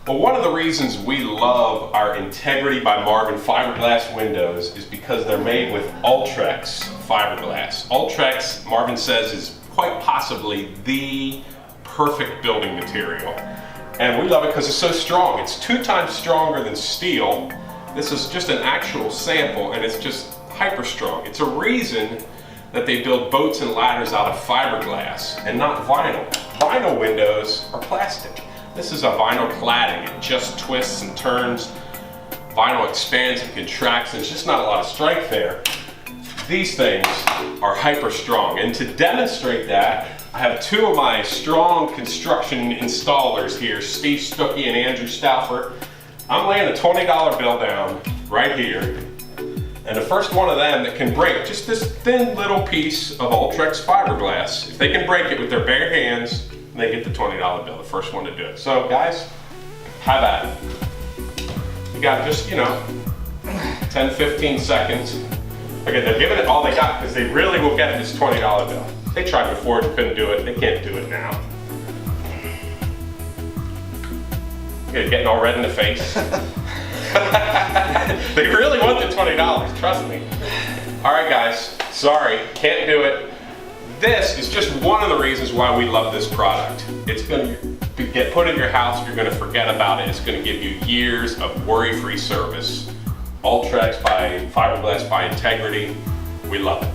Well, one of the reasons we love our Integrity by Marvin fiberglass windows is because they're made with Ultrex fiberglass. Ultrex, Marvin says, is quite possibly the perfect building material. And we love it because it's so strong. It's 2 times stronger than steel. This is just an actual sample and it's just hyper strong. It's a reason that they build boats and ladders out of fiberglass and not vinyl. Vinyl windows are plastic. This is a vinyl cladding. It just twists and turns. Vinyl expands and contracts, and there's just not a lot of strength there. These things are hyper strong, and to demonstrate that, I have 2 of my strong construction installers here, Steve Stuckey and Andrew Stauffer. I'm laying a $20 bill down right here, and the first one of them that can break just this thin little piece of Ultrex fiberglass, if they can break it with their bare hands, they get the $20 bill, the first one to do it. So guys, have at it. You got just, 10, 15 seconds. Okay, they're giving it all they got because they really will get this $20 bill. They tried before and couldn't do it. They can't do it now. Okay, getting all red in the face. They really want the $20, trust me. All right guys, sorry, can't do it. This is just one of the reasons why we love this product. It's going to get put in your house, you're going to forget about it. It's going to give you years of worry-free service. Ultrex by Fiberglass by Integrity. We love it.